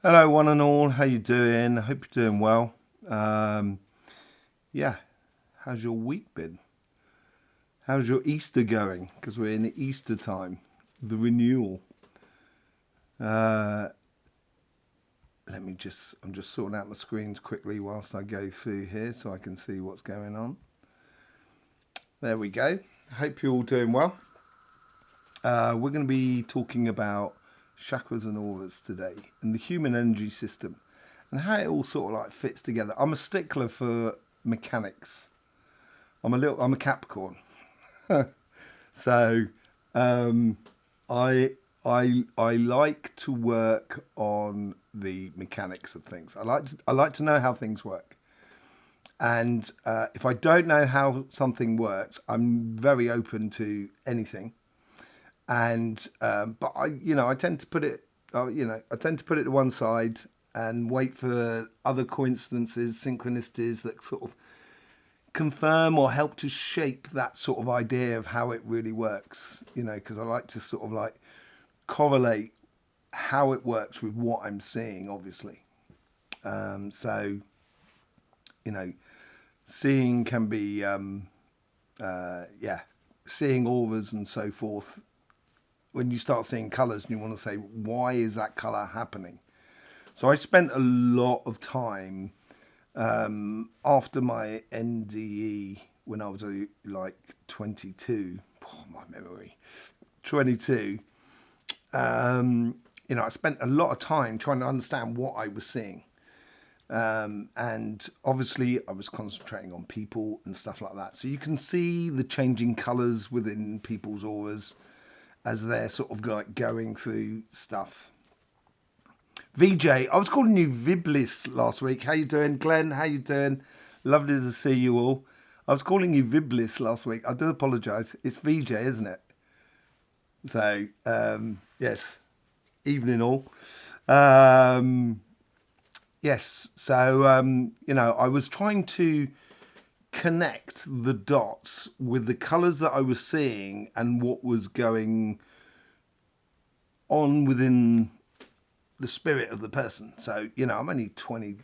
Hello, one and all. How you doing? I hope you're doing well. Um, yeah, how's your week been? How's your Easter going? Because we're in the Easter time, the renewal. Uh, I'm just sorting out my screens quickly whilst I go through here so I can see what's going on. There we go. Hope you're all doing well. We're going to be talking about chakras and auras today and the human energy system and how it all sort of like fits together. I'm a stickler for mechanics. I'm a Capricorn. So um, I I like to work on the mechanics of things. I like to know how things work. And if I don't know how something works, I'm very open to anything. And but I tend to put it, I tend to put it to one side and wait for other coincidences, synchronicities that sort of confirm or help to shape that sort of idea of how it really works. Because I like to sort of like correlate how it works with what I'm seeing, obviously. So, you know, seeing can be, yeah, seeing auras and so forth. When you start seeing colours and you want to say, why is that colour happening? So I spent a lot of time after my NDE when I was like 22. Oh, my memory, 22. I spent a lot of time trying to understand what I was seeing. And obviously, I was concentrating on people and stuff like that. So you can see the changing colours within people's auras as they're sort of like going through stuff. VJ, I was calling you Viblis last week. How you doing, Glenn? How you doing? Lovely to see you all. I was calling you Viblis last week. I do apologise. It's VJ, isn't it? So yes, evening all. Um, yes. So I was trying to connect the dots with the colours that I was seeing and what was going on within the spirit of the person. So, I'm only 20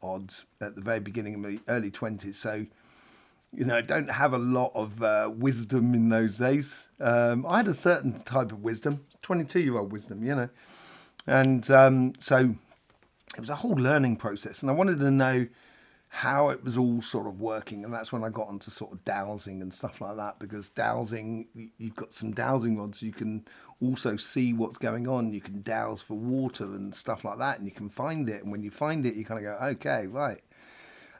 odd at the very beginning of my early 20s. So, I don't have a lot of wisdom in those days. I had a certain type of wisdom, 22-year-old wisdom, And so it was a whole learning process. And I wanted to know how it was all sort of working, and that's when I got onto sort of dowsing and stuff like that. Because dowsing, you've got some dowsing rods, you can also see what's going on. You can dowse for water and stuff like that, and you can find it. And when you find it, you kind of go, okay, right.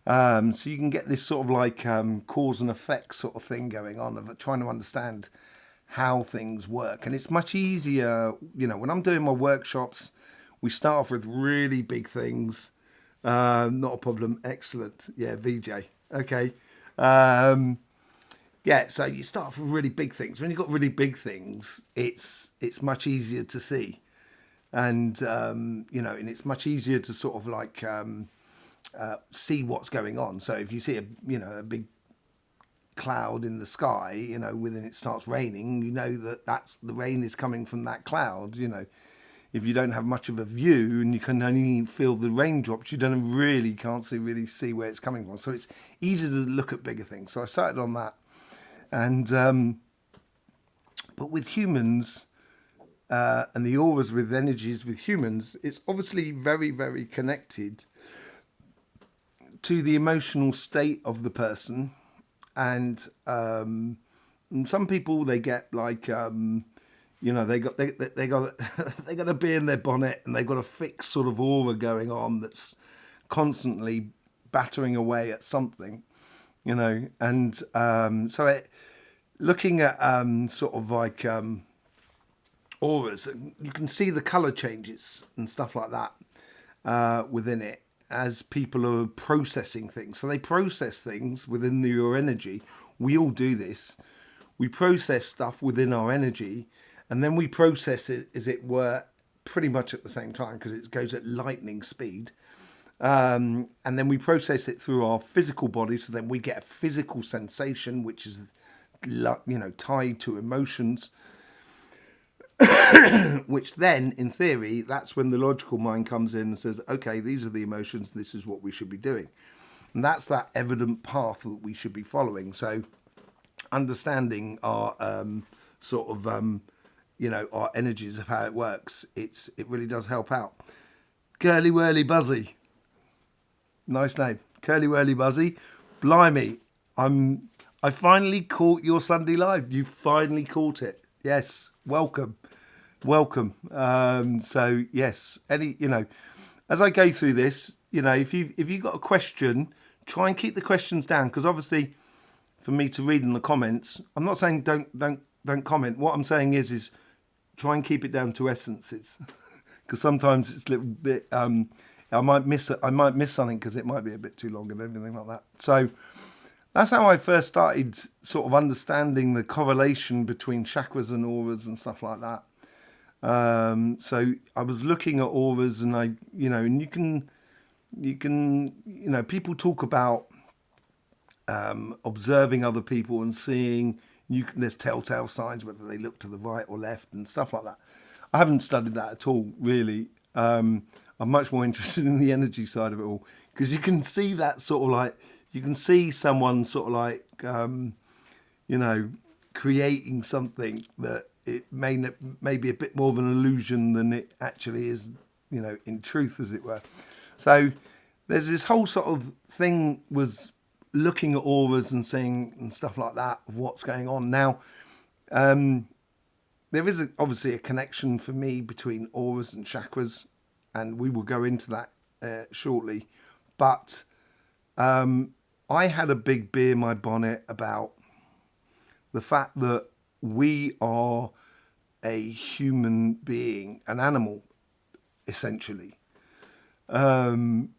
So you can get this sort of like cause and effect sort of thing going on of trying to understand how things work. And it's much easier, when I'm doing my workshops, we start off with really big things. Not a problem. Excellent. Yeah, VJ. Okay. Um, yeah, so you start off with really big things. When you've got really big things, it's much easier to see, and it's much easier to sort of like see what's going on. So if you see a big cloud in the sky, within it starts raining, that's the rain is coming from that cloud. If you don't have much of a view and you can only feel the raindrops, you don't really can't see where it's coming from. So it's easier to look at bigger things. So I started on that, and but with humans and the auras with energies with humans, it's obviously very very connected to the emotional state of the person, and some people they get like they got they got a bee in their bonnet and they've got a fixed sort of aura going on that's constantly battering away at something, and looking at sort of like auras, you can see the color changes and stuff like that within it as people are processing things. So they process things within your energy. We all do this. We process stuff within our energy, and then we process it, as it were, pretty much at the same time because it goes at lightning speed. And then we process it through our physical body, so then we get a physical sensation, which is tied to emotions. which then, in theory, that's when the logical mind comes in and says, okay, these are the emotions, this is what we should be doing. And that's that evident path that we should be following. So understanding our our energies of how it works, it really does help out. Curly Whirly Buzzy. Nice name. Curly Whirly Buzzy. Blimey. I finally caught your Sunday Live. You finally caught it. Yes. Welcome. So yes, as I go through this, if you've got a question, try and keep the questions down, because obviously for me to read in the comments, I'm not saying don't comment. What I'm saying is try and keep it down to essences, because sometimes it's a little bit I might miss something because it might be a bit too long and everything like that. So that's how I first started sort of understanding the correlation between chakras and auras and stuff like that. So I was looking at auras, and and you can people talk about observing other people and seeing, there's telltale signs whether they look to the right or left and stuff like that. I haven't studied that at all, really. I'm much more interested in the energy side of it all, because you can see that sort of like, you can see someone sort of like creating something that it may be a bit more of an illusion than it actually is, in truth, as it were. So there's this whole sort of thing was looking at auras and seeing and stuff like that of what's going on. Now, there is obviously a connection for me between auras and chakras, and we will go into that shortly. But I had a big bee in my bonnet about the fact that we are a human being, an animal, essentially. And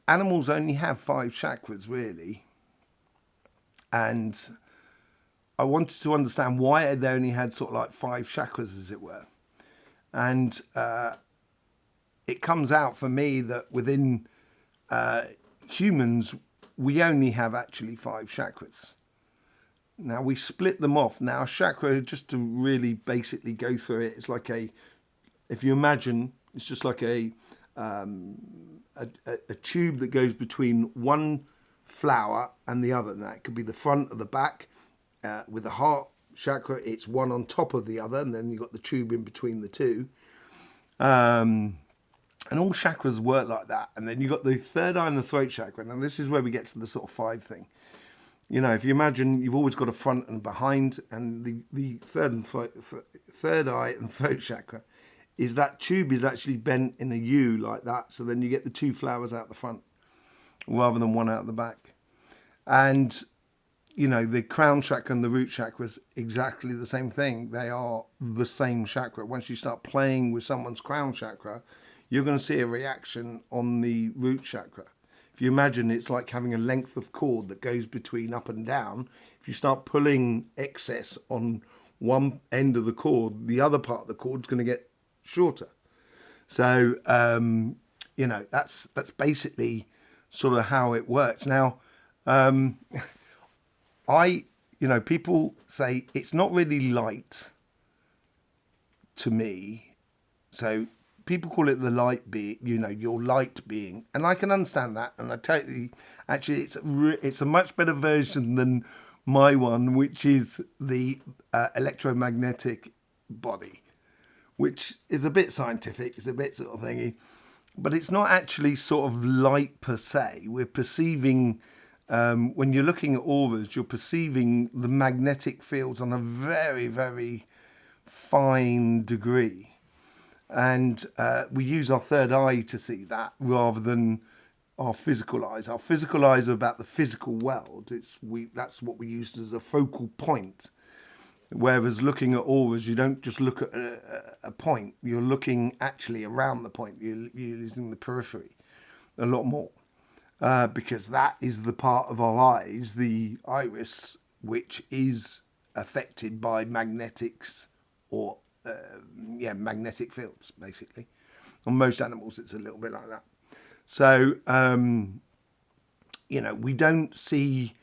animals only have 5 chakras, really. And I wanted to understand why they only had sort of like 5 chakras, as it were. And it comes out for me that within humans, we only have actually 5 chakras. Now, we split them off. Now, a chakra, just to really basically go through it, it's like if you imagine, it's just like a tube that goes between one flower and the other. Now, it could be the front or the back. With the heart chakra, it's one on top of the other, and then you've got the tube in between the two. And all chakras work like that. And then you've got the third eye and the throat chakra. Now, this is where we get to the sort of 5 thing. If you imagine, you've always got a front and behind, and the third eye and throat chakra is that tube is actually bent in a U like that. So then you get the 2 flowers out the front rather than one out the back. And, the crown chakra and the root chakra is exactly the same thing. They are the same chakra. Once you start playing with someone's crown chakra, you're going to see a reaction on the root chakra. If you imagine, it's like having a length of cord that goes between up and down. If you start pulling excess on one end of the cord, the other part of the cord is going to get shorter. So, that's basically sort of how it works. Now, people say it's not really light to me. So people call it the light being, your light being, and I can understand that. And I totally, actually, it's a much better version than my one, which is the electromagnetic body, which is a bit scientific. It's a bit sort of thingy, but it's not actually sort of light per se. We're perceiving, when you're looking at auras, you're perceiving the magnetic fields on a very, very fine degree. And we use our third eye to see that rather than our physical eyes. Our physical eyes are about the physical world. That's what we use as a focal point. Whereas looking at auras, you don't just look at a point. You're looking actually around the point. You're using the periphery a lot more. Because that is the part of our eyes, the iris, which is affected by magnetics or magnetic fields, basically. On most animals, it's a little bit like that. So, we don't see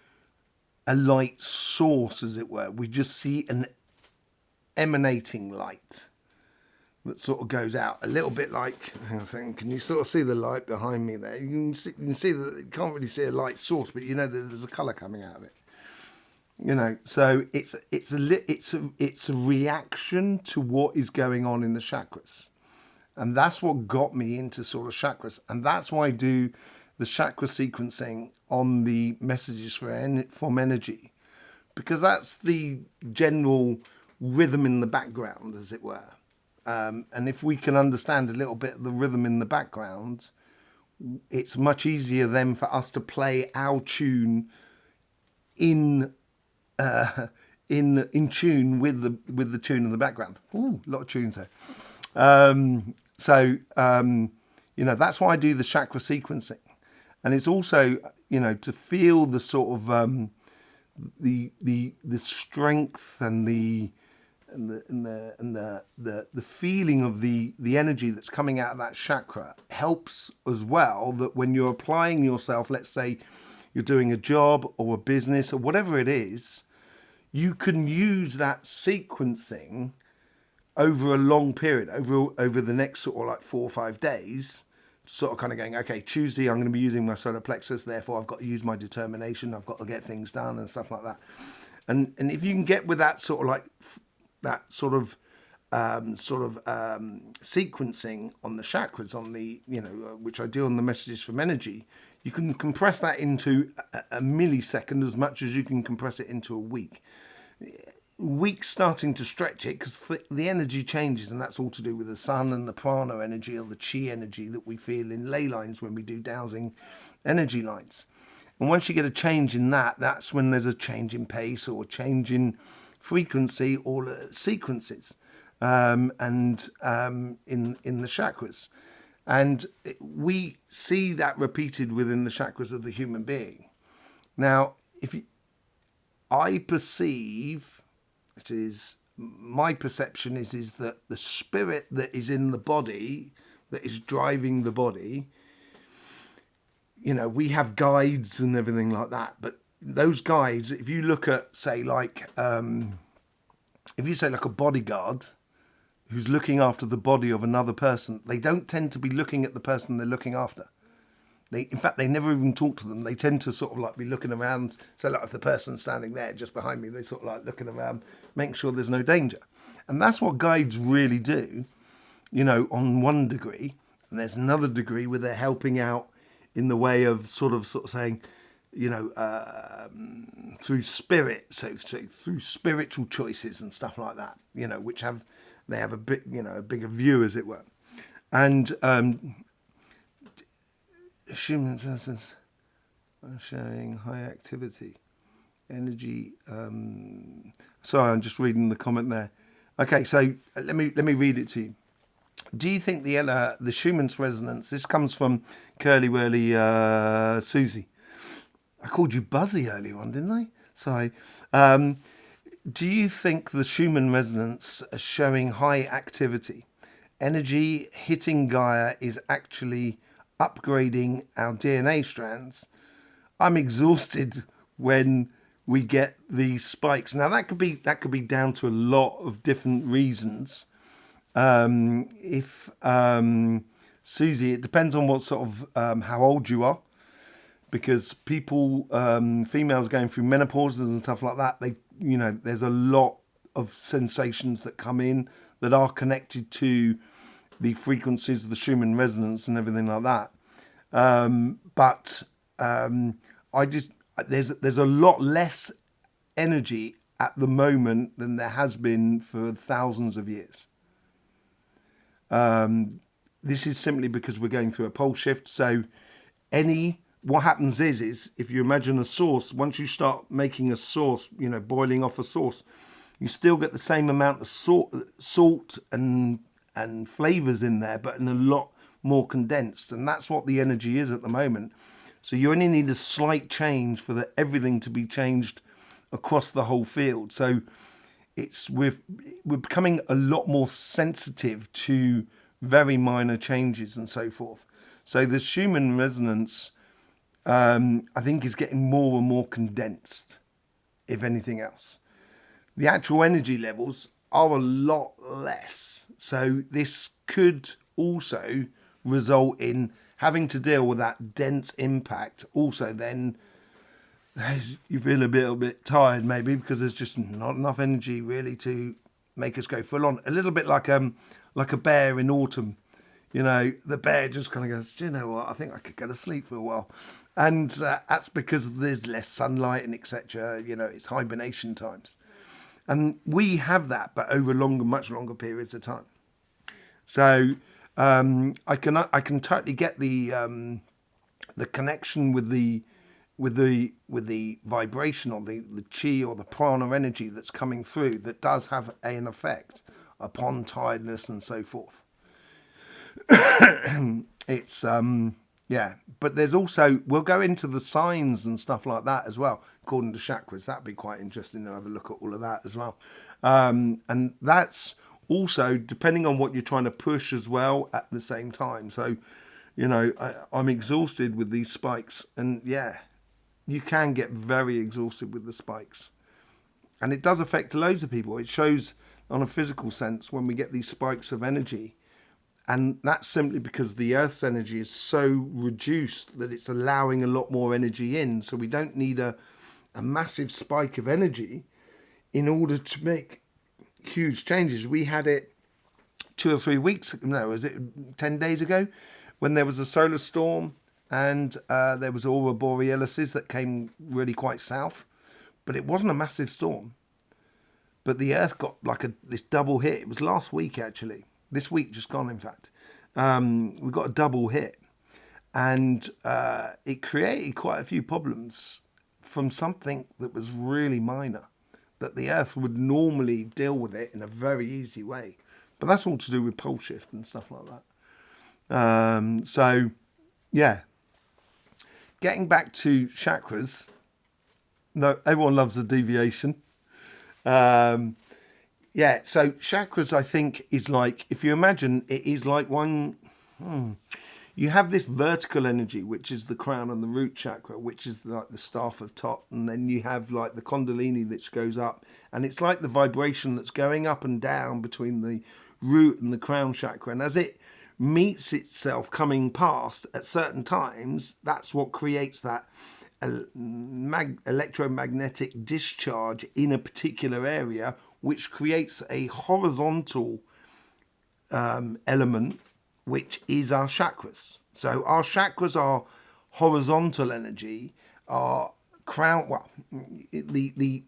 a light source, as it were. We just see emanating light that sort of goes out a little bit like, hang on a second, can you sort of see the light behind me there? You can see that you can't really see a light source, but you know that there's a colour coming out of it. You know, so it's a reaction to what is going on in the chakras. And that's what got me into sort of chakras. And that's why I do the chakra sequencing on the messages from energy, because that's the general rhythm in the background, as it were. And if we can understand a little bit of the rhythm in the background, it's much easier then for us to play our tune in tune with the tune in the background. Ooh, a lot of tunes there. You know, that's why I do the chakra sequencing, and it's also, you know, to feel the sort of the strength and the feeling of the energy that's coming out of that chakra helps as well. That when you're applying yourself, let's say you're doing a job or a business or whatever it is, you can use that sequencing over a long period, over the next sort of like 4 or 5 days, sort of kind of going, okay, Tuesday I'm going to be using my solar plexus, therefore I've got to use my determination, I've got to get things done and stuff like that. And if you can get with that sort of like that sort of sequencing on the chakras, on the, you know, which I do on the messages from energy, you can compress that into a millisecond as much as you can compress it into a week. Weeks starting to stretch it because the energy changes, and that's all to do with the sun and the prana energy or the chi energy that we feel in ley lines when we do dowsing energy lines. And once you get a change in that, that's when there's a change in pace or a change in frequency or sequences in the chakras. And we see that repeated within the chakras of the human being. Now, I perceive, it is my perception is that the spirit that is in the body, that is driving the body, you know, we have guides and everything like that, but those guides, if you look at, say, like, if you say like a bodyguard who's looking after the body of another person, they don't tend to be looking at the person they're looking after. In fact, they never even talk to them. They tend to sort of like be looking around. So like if the person's standing there just behind me, they sort of like looking around, making sure there's no danger. And that's what guides really do, you know, on one degree. And there's another degree where they're helping out in the way of sort of saying, you know, through spirit, so through spiritual choices and stuff like that, you know, which they have a bit, you know, a bigger view, as it were. And human presence showing high activity, energy. Sorry, I'm just reading the comment there. Okay, so let me read it to you. Do you think the Schumann's resonance? This comes from Curly Whirly Susie. I called you Buzzy earlier on, didn't I? Sorry. Do you think the Schumann resonance showing high activity, energy hitting Gaia is actually upgrading our DNA strands? I'm exhausted when we get these spikes. Now that could be down to a lot of different reasons. Susie, it depends on what sort of how old you are, because people, females going through menopause and stuff like that, they, you know, there's a lot of sensations that come in that are connected to the frequencies of the Schumann resonance and everything like that. There's a lot less energy at the moment than there has been for thousands of years. This is simply because we're going through a pole shift. So what happens is if you imagine a sauce, once you start making a sauce, you know, boiling off a sauce, you still get the same amount of salt and flavors in there, but in a lot more condensed. And that's what the energy is at the moment. So you only need a slight change for everything to be changed across the whole field. So we're becoming a lot more sensitive to very minor changes and so forth. So the Schumann resonance, I think, is getting more and more condensed, if anything else. The actual energy levels are a lot less. So this could also result in having to deal with that dense impact. Also, then you feel a little bit tired maybe because there's just not enough energy really to make us go full on. A little bit like a bear in autumn. You know, the bear just kind of goes, do you know what, I think I could go to sleep for a while. And that's because there's less sunlight and etc. You know, it's hibernation times. And we have that, but over much longer periods of time. So I can totally get the connection with the vibration or the chi or the prana energy that's coming through that does have an effect upon tiredness and so forth. It's yeah, but there's also, we'll go into the signs and stuff like that as well according to chakras. That'd be quite interesting to have a look at all of that as well. And that's also depending on what you're trying to push as well at the same time. So, you know, I'm exhausted with these spikes, and yeah, you can get very exhausted with the spikes, and it does affect loads of people. It shows on a physical sense when we get these spikes of energy, and that's simply because the Earth's energy is so reduced that it's allowing a lot more energy in. So we don't need a massive spike of energy in order to make huge changes. We had it 2 or 3 weeks, no, was it 10 days ago, when there was a solar storm and there was aurora borealis that came really quite south, but it wasn't a massive storm. But the Earth got like this double hit. It was last week actually. This week just gone, in fact. We got a double hit, and it created quite a few problems from something that was really minor, that the Earth would normally deal with it in a very easy way. But that's all to do with pole shift and stuff like that. So, yeah. Getting back to chakras, no, everyone loves a deviation. Yeah, so chakras, I think, is like, if you imagine, it is like one, you have this vertical energy, which is the crown and the root chakra, which is like the staff of Tot, and then you have like the kundalini that goes up, and it's like the vibration that's going up and down between the root and the crown chakra, and as it meets itself coming past at certain times, that's what creates that electromagnetic discharge in a particular area, which creates a horizontal element, which is our chakras. So our chakras are horizontal energy. Our crown, well, the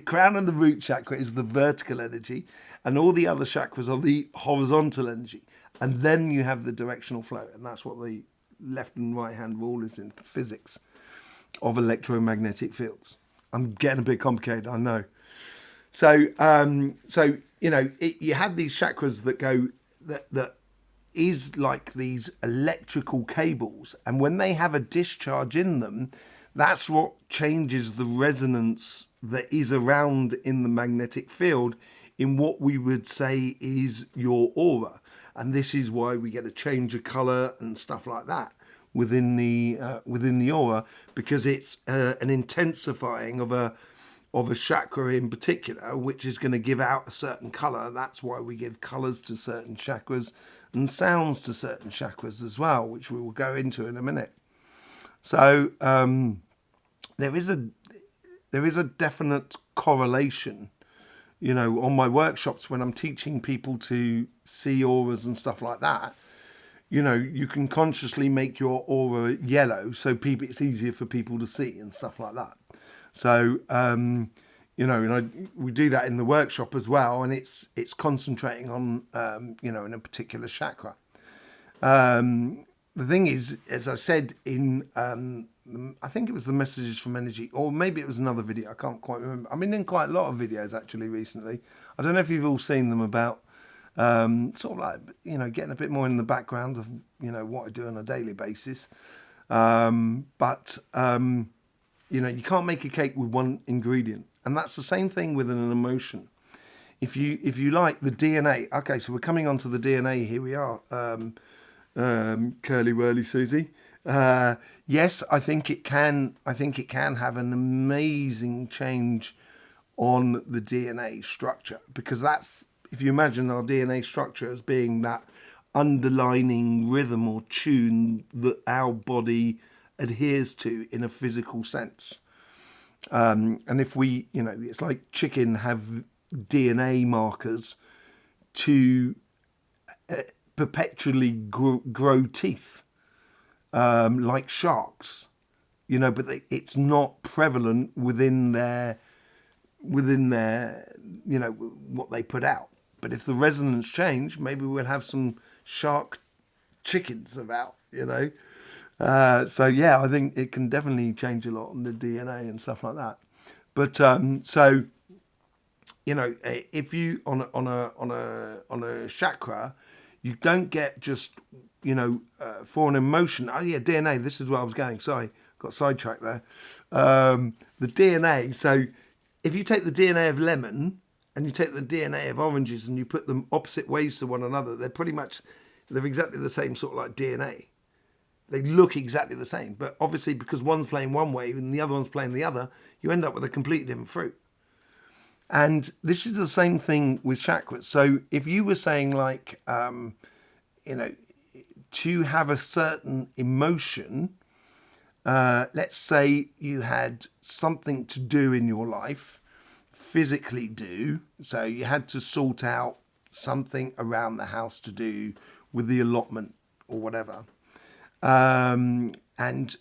crown and the root chakra is the vertical energy, and all the other chakras are the horizontal energy. And then you have the directional flow, and that's what the left and right hand rule is in physics of electromagnetic fields. I'm getting a bit complicated, I know. So, you know, you have these chakras that go, that is like these electrical cables. And when they have a discharge in them, that's what changes the resonance that is around in the magnetic field in what we would say is your aura. And this is why we get a change of color and stuff like that within the aura, because it's an intensifying of a chakra in particular, which is going to give out a certain color. That's why we give colors to certain chakras and sounds to certain chakras as well, which we will go into in a minute. So there is a definite correlation. You know, on my workshops when I'm teaching people to see auras and stuff like that, you know, you can consciously make your aura yellow so it's easier for people to see and stuff like that. So, you know, and we do that in the workshop as well, and it's concentrating on, you know, in a particular chakra. The thing is, as I said in, I think it was the Messages from Energy, or maybe it was another video, I can't quite remember. I mean, in quite a lot of videos actually recently. I don't know if you've all seen them about sort of like, you know, getting a bit more in the background of, you know, what I do on a daily basis. But you know, you can't make a cake with one ingredient, and that's the same thing with an emotion. If you like the DNA, okay, so we're coming on to the DNA. Here we are, curly whirly Susie. Yes, I think it can have an amazing change on the DNA structure, because that's, if you imagine our DNA structure as being that underlining rhythm or tune that our body adheres to in a physical sense. And if we, it's like chicken have DNA markers to perpetually grow teeth, like sharks, but it's not prevalent within their, what they put out. But if the resonance change, maybe we'll have some shark chickens about, So yeah, I think it can definitely change a lot on the DNA and stuff like that. But so if you on a chakra, you don't get just for an emotion. Oh yeah, DNA. This is where I was going. Sorry, got sidetracked there. The DNA. So if you take the DNA of lemon and you take the DNA of oranges and you put them opposite ways to one another, they're exactly the same sort of like DNA. They look exactly the same, but obviously because one's playing one way and the other one's playing the other, you end up with a completely different fruit. And this is the same thing with chakras. So if you were saying like, to have a certain emotion, let's say you had something to do in your life, physically do, so you had to sort out something around the house to do with the allotment or whatever. And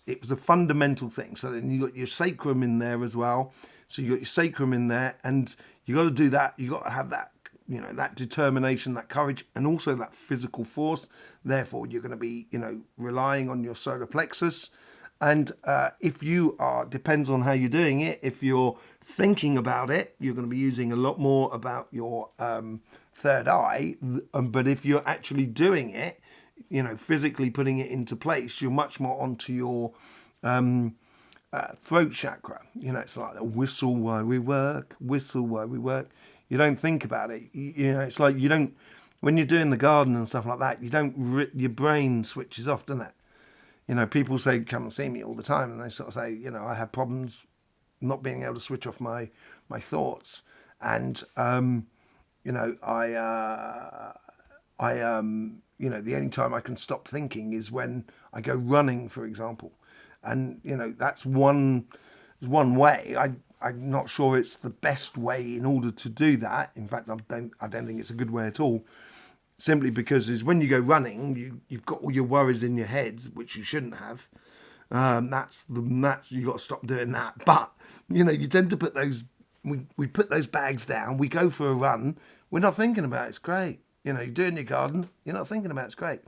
it was a fundamental thing. So then you got your sacrum in there as well. So you got your sacrum in there, and you got to do that. You got to have that, that determination, that courage, and also that physical force. Therefore, you're going to be, relying on your solar plexus. And if you are, depends on how you're doing it. If you're thinking about it, you're going to be using a lot more about your third eye. But if you're actually doing it, physically putting it into place, you're much more onto your throat chakra. It's like a whistle while we work, whistle while we work. You don't think about it. It's like you don't, when you're doing the garden and stuff like that, your brain switches off, doesn't it? People say, come and see me all the time, and they sort of say, I have problems not being able to switch off my thoughts. And, the only time I can stop thinking is when I go running, for example. And, that's one way. I'm not sure it's the best way in order to do that. In fact, I don't think it's a good way at all. Simply because is when you go running, you've got all your worries in your head, which you shouldn't have. That's you got to stop doing that. But you tend to put those. We put those bags down. We go for a run. We're not thinking about it. It's great. You're doing your garden. You're not thinking about it. It's great.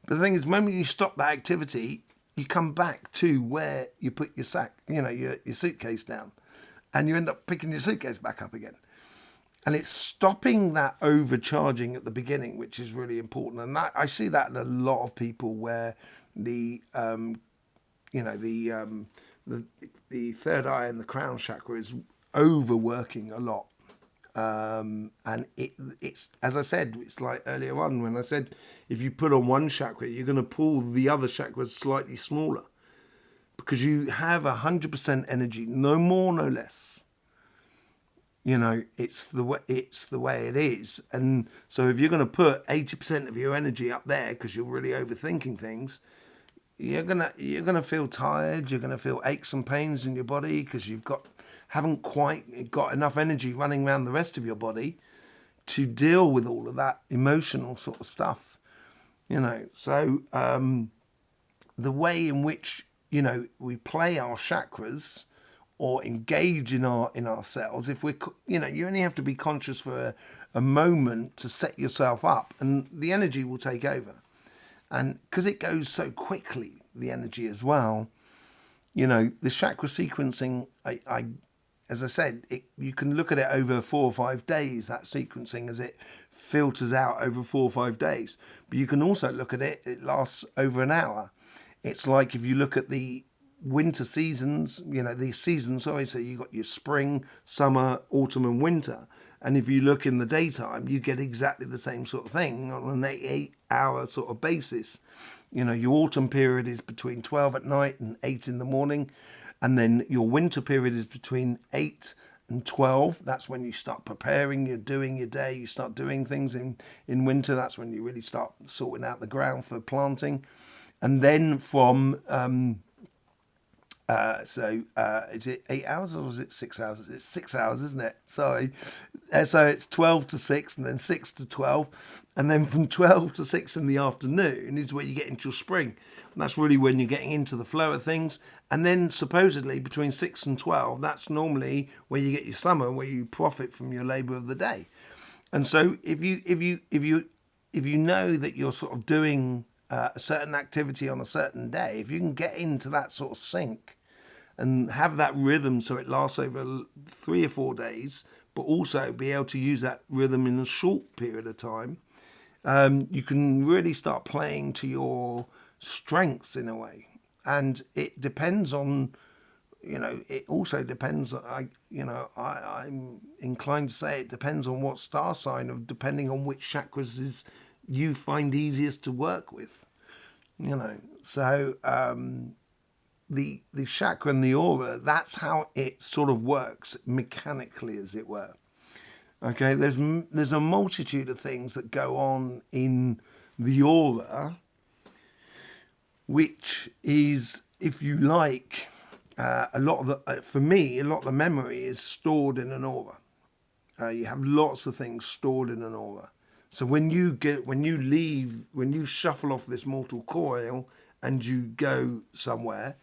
But the thing is, when you stop that activity, you come back to where you put your sack, your suitcase down, and you end up picking your suitcase back up again. And it's stopping that overcharging at the beginning, which is really important. And that I see that in a lot of people where the third eye and the crown chakra is overworking a lot. And it's, as I said, it's like earlier on when I said, if you put on one chakra, you're going to pull the other chakras slightly smaller because you have 100% energy, no more, no less. It's the way it is. And so if you're going to put 80% of your energy up there because you're really overthinking things, you're gonna feel tired. You're gonna feel aches and pains in your body because haven't quite got enough energy running around the rest of your body to deal with all of that emotional sort of stuff. So the way in which we play our chakras or engage in ourselves, if you only have to be conscious for a moment to set yourself up, and the energy will take over. And because it goes so quickly, the energy as well, the chakra sequencing, as I said, you can look at it over 4 or 5 days, that sequencing, as it filters out over 4 or 5 days. But you can also look at it lasts over an hour. It's like if you look at the winter seasons, these seasons, so you got your spring, summer, autumn and winter. And if you look in the daytime, you get exactly the same sort of thing on an 8-hour sort of basis. Your autumn period is between 12 at night and 8 in the morning. And then your winter period is between 8 and 12, that's when you start preparing, you're doing your day, you start doing things. In winter, that's when you really start sorting out the ground for planting. And then from is it 8 hours or is it 6 hours? It's 6 hours, isn't it? Sorry. So it's 12 to 6 and then 6 to 12. And then from 12 to 6 in the afternoon is where you get into spring. And that's really when you're getting into the flow of things. And then supposedly between 6 and 12, that's normally where you get your summer, where you profit from your labor of the day. And so if you know that you're sort of doing a certain activity on a certain day, if you can get into that sort of sync and have that rhythm so it lasts over 3 or 4 days, but also be able to use that rhythm in a short period of time, you can really start playing to your strengths in a way. And it depends on, it also depends, I'm inclined to say it depends on what star sign, depending on which chakras you find easiest to work with, So the chakra and the aura, that's how it sort of works mechanically, as it were. Okay, there's a multitude of things that go on in the aura, which is, if you like, for me, a lot of the memory is stored in an aura. You have lots of things stored in an aura. So when you shuffle off this mortal coil and you go somewhere,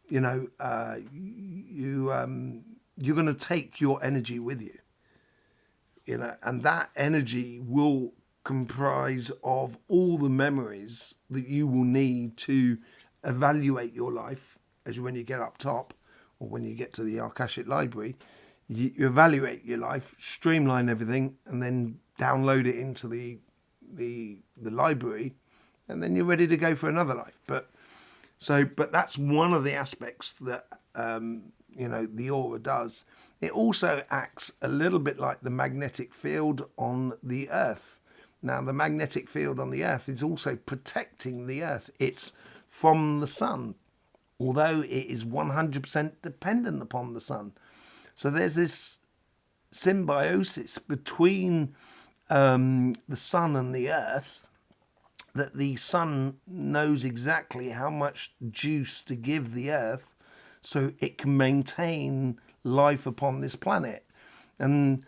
you're going to take your energy with you, and that energy will comprise of all the memories that you will need to evaluate your life. As when you get up top, or when you get to the Akashic Library, you evaluate your life, streamline everything, and then download it into the library, and then you're ready to go for another life. But that's one of the aspects that the aura does. It also acts a little bit like the magnetic field on the Earth. Now, the magnetic field on the Earth is also protecting the Earth. It's from the sun, although it is 100% dependent upon the sun. So there's this symbiosis between the sun and the Earth, that the sun knows exactly how much juice to give the Earth so it can maintain life upon this planet. And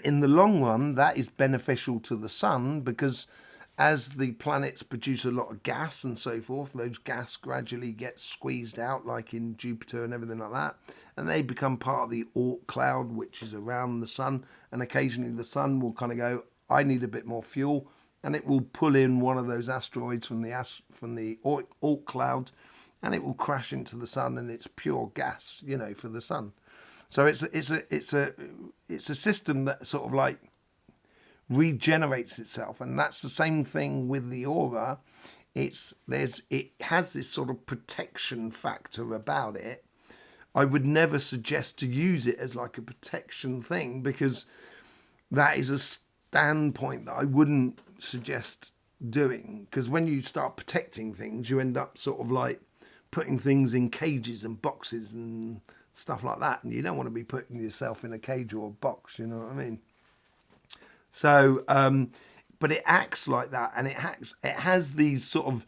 in the long run, that is beneficial to the sun, because as the planets produce a lot of gas and so forth, those gas gradually get squeezed out, like in Jupiter and everything like that, and they become part of the Oort cloud, which is around the sun. And occasionally the sun will kind of go, I need a bit more fuel, and it will pull in one of those asteroids from the Oort cloud, and it will crash into the sun, and it's pure gas, for the sun. So it's a system that sort of like regenerates itself, and that's the same thing with the aura. It has this sort of protection factor about it. I would never suggest to use it as like a protection thing, because that is a standpoint that I wouldn't suggest doing, because when you start protecting things, you end up sort of like putting things in cages and boxes and stuff like that, and you don't want to be putting yourself in a cage or a box, you know what I mean? So but it acts like that, and it has these sort of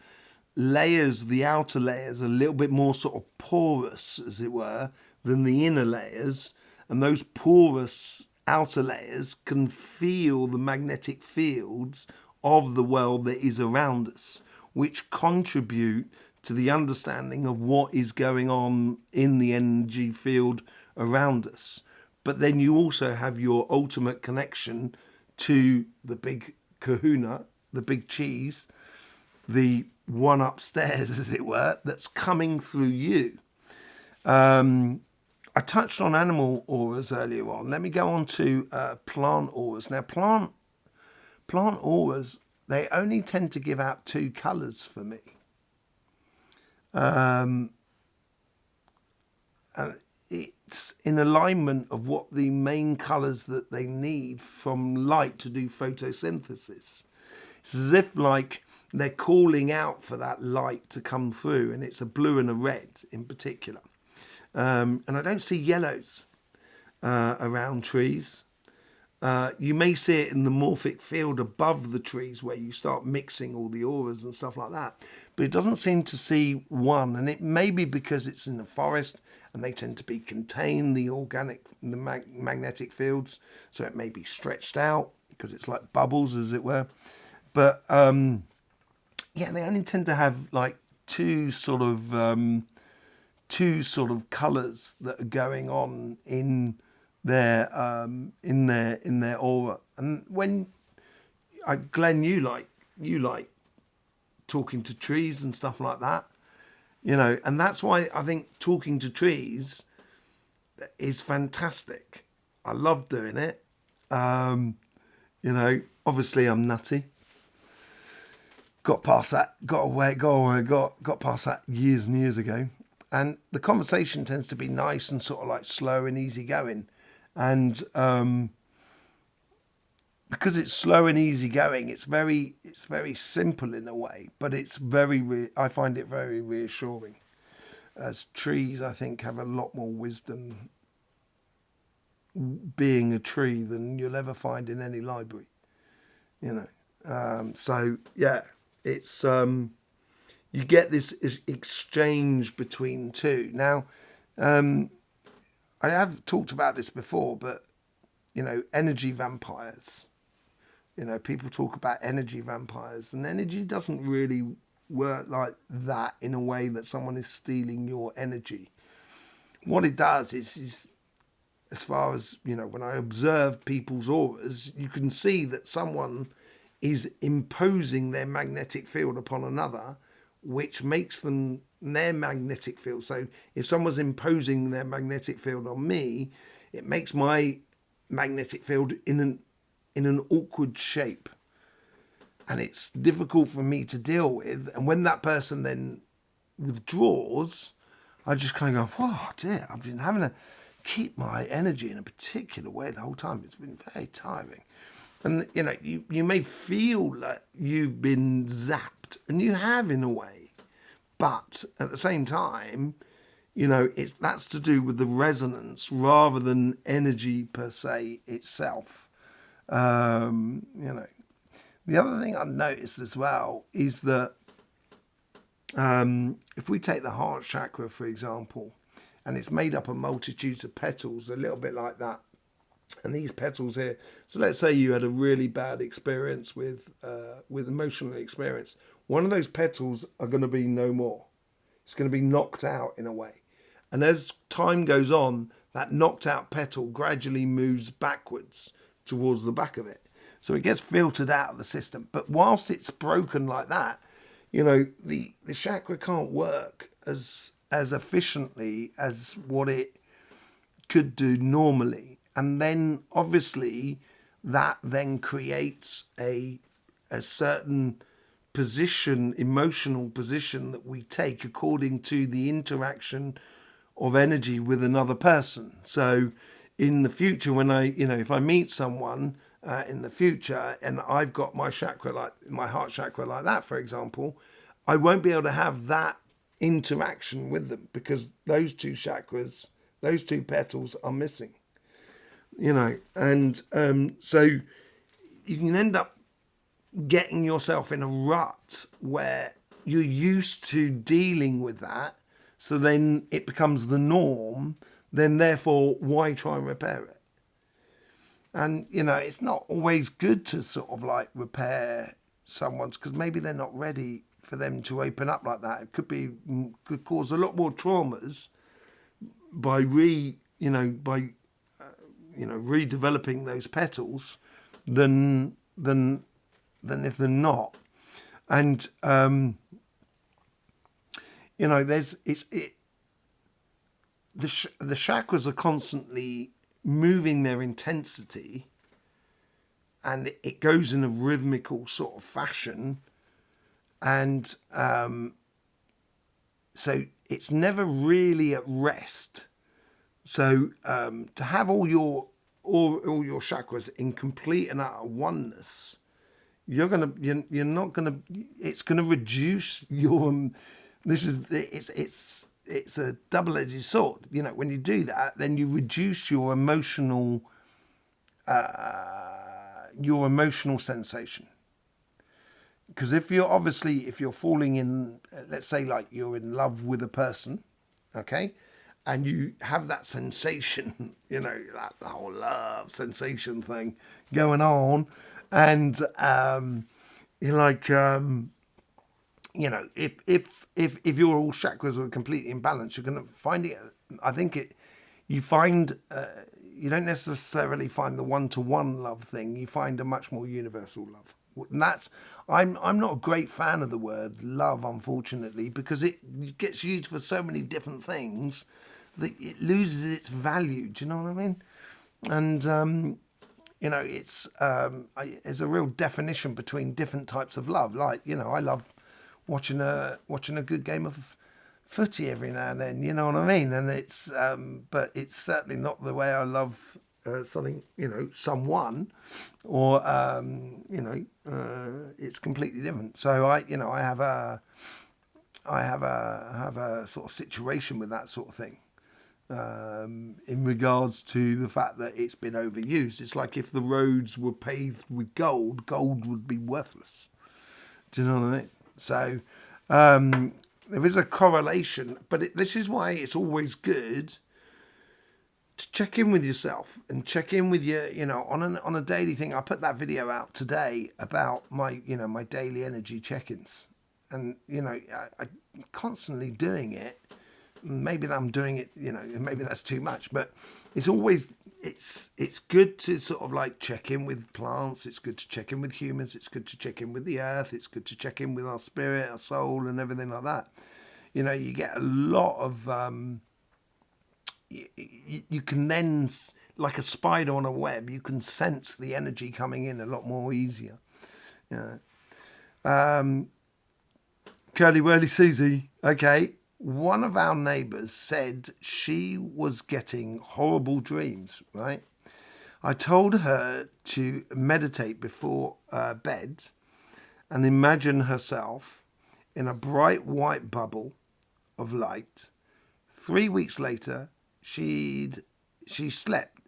layers. The outer layers are a little bit more sort of porous, as it were, than the inner layers, and those porous outer layers can feel the magnetic fields of the world that is around us, which contribute to the understanding of what is going on in the energy field around us. But then you also have your ultimate connection to the big kahuna, the big cheese, the one upstairs, as it were, that's coming through you. I touched on animal auras earlier on. Let me go on to plant auras. Now, plant auras, they only tend to give out 2 colours for me. And it's in alignment of what the main colours that they need from light to do photosynthesis. It's as if like they're calling out for that light to come through, and it's a blue and a red in particular. And I don't see yellows. around trees. You may see it in the morphic field above the trees where you start mixing all the auras and stuff like that. But it doesn't seem to see one, and it may be because it's in the forest and they tend to be contained, the magnetic fields, so it may be stretched out because it's like bubbles, as it were. But yeah, they only tend to have like two sort of colours that are going on in their aura. And when Glenn, you like talking to trees and stuff like that, you know, and that's why I think talking to trees is fantastic. I love doing it. You know, obviously I'm nutty. Got past that years and years ago. And the conversation tends to be nice and sort of like slow and easy going. And because it's slow and easy going, it's very simple in a way, but it's I find it very reassuring. As trees, I think, have a lot more wisdom being a tree than you'll ever find in any library, you know. So yeah, it's you get this exchange between two. Now, I have talked about this before, but you know, energy vampires. You know, people talk about energy vampires, and energy doesn't really work like that in a way that someone is stealing your energy. What it does is as far as, you know, when I observe people's auras, you can see that someone is imposing their magnetic field upon another, which makes them their magnetic field. So if someone's imposing their magnetic field on me, it makes my magnetic field in an awkward shape, and it's difficult for me to deal with. And when that person then withdraws, I just kind of go, oh dear, I've been having to keep my energy in a particular way the whole time. It's been very tiring. And you know, you may feel like you've been zapped, and you have in a way, but at the same time, you know, that's to do with the resonance rather than energy per se itself. You know, the other thing I've noticed as well is that if we take the heart chakra, for example, and it's made up of multitudes of petals, a little bit like that. And these petals here, so let's say you had a really bad experience with emotional experience. One of those petals are going to be no more. It's going to be knocked out in a way. And as time goes on, that knocked out petal gradually moves backwards towards the back of it. So it gets filtered out of the system. But whilst it's broken like that, you know, the chakra can't work as efficiently as what it could do normally. And then obviously that then creates a certain position, emotional position that we take according to the interaction of energy with another person. So in the future, when if I meet someone in the future and I've got my chakra, like my heart chakra like that, for example, I won't be able to have that interaction with them because those two chakras, those two petals are missing. You know, and so you can end up getting yourself in a rut where you're used to dealing with that. So then it becomes the norm. Then therefore, why try and repair it? And, you know, it's not always good to sort of like repair someone's, because maybe they're not ready for them to open up like that. It could cause a lot more traumas by redeveloping those petals than if they're not. And you know, the chakras are constantly moving their intensity, and it goes in a rhythmical sort of fashion, and so it's never really at rest. So to have all your chakras in complete and utter oneness, it's gonna reduce your. It's it's a double-edged sword. You know, when you do that, then you reduce your emotional sensation. Because if you're falling in, let's say like you're in love with a person, okay, and you have that sensation, you know, that whole love sensation thing going on, and you're like, you know, if your all chakras are completely imbalanced, you're going to find it. I think you find you don't necessarily find the one-to-one love thing. You find a much more universal love. And that's I'm not a great fan of the word love, unfortunately, because it gets used for so many different things that it loses its value. Do you know what I mean? And you know, there's a real definition between different types of love. Like, you know, I love watching a good game of footy every now and then. You know what I mean? And it's but it's certainly not the way I love something. You know, someone, or you know, it's completely different. So I have a sort of situation with that sort of thing. In regards to the fact that it's been overused. It's like if the roads were paved with gold, gold would be worthless. Do you know what I mean? So there is a correlation, but this is why it's always good to check in with yourself and check in with your, you know, on a daily thing. I put that video out today about my daily energy check-ins, and you know, I'm constantly doing it. Maybe I'm doing it, you know, maybe that's too much, but it's always, it's good to sort of like check in with plants. It's good to check in with humans. It's good to check in with the earth. It's good to check in with our spirit, our soul, and everything like that. You know, you get a lot of, you can then, like a spider on a web, you can sense the energy coming in a lot more easier. You know, Curly Whirly Susie, okay. One of our neighbours said she was getting horrible dreams, right? I told her to meditate before bed and imagine herself in a bright white bubble of light. 3 weeks later, she'd slept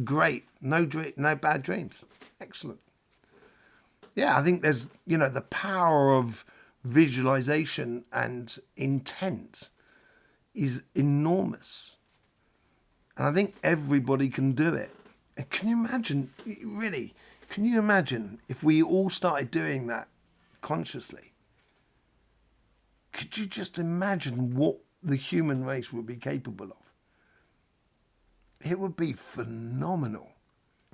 great. No bad dreams. Excellent. Yeah, I think there's, you know, the power of visualization and intent is enormous, and I think everybody can do it. And can you imagine, really, can you imagine if we all started doing that consciously? Could you just imagine what the human race would be capable of? It would be phenomenal.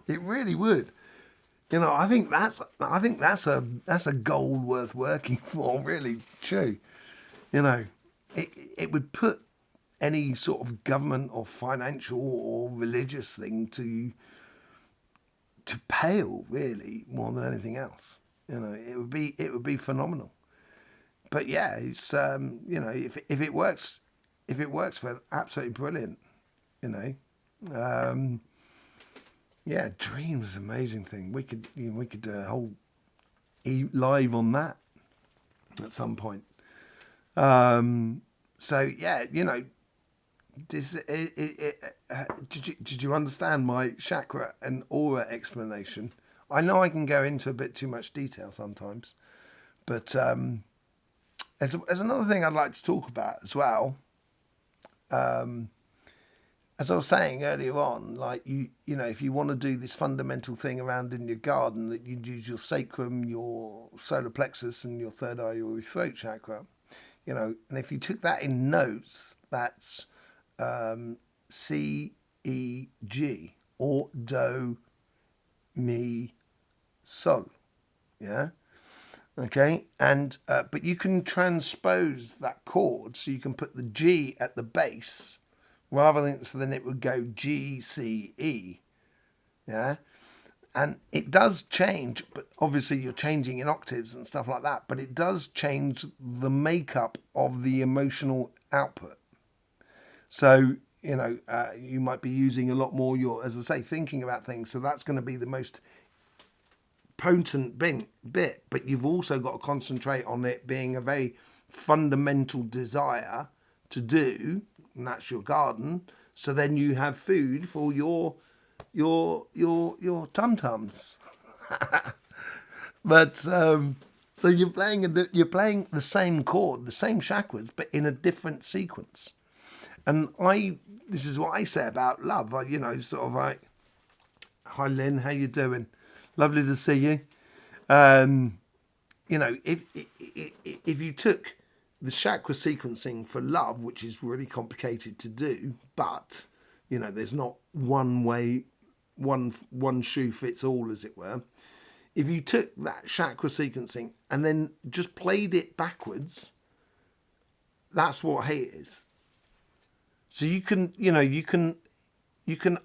It really would. You know, I think that's a goal worth working for. Really, true. You know, it would put any sort of government or financial or religious thing to pale, really, more than anything else. You know, it would be phenomenal. But yeah, it's you know, if it works for absolutely brilliant. You know. Yeah, dreams, amazing thing. We could do a whole live on that at some point. So yeah, you know, did you understand my chakra and aura explanation? I know I can go into a bit too much detail sometimes, but there's another thing I'd like to talk about as well. As I was saying earlier on, like you know, if you want to do this fundamental thing around in your garden, that you'd use your sacrum, your solar plexus, and your third eye or your throat chakra, you know, and if you took that in notes, that's C, E, G, or Do, Mi, Sol, yeah, okay, and but you can transpose that chord, so you can put the G at the base. Rather than, so then it would go G, C, E, yeah? And it does change, but obviously you're changing in octaves and stuff like that, but it does change the makeup of the emotional output. So, you know, you might be using a lot more as I say, thinking about things, so that's going to be the most potent bit, but you've also got to concentrate on it being a very fundamental desire to do, and that's your garden. So then you have food for your tum-tums. But so you're playing the same chord, the same chakras, but in a different sequence. And this is what I say about love. Sort of like, hi Lynn, how you doing? Lovely to see you. If you took the chakra sequencing for love, which is really complicated to do, but there's not one way, one shoe fits all, as it were. If you took that chakra sequencing and then just played it backwards, that's what hate is. So you can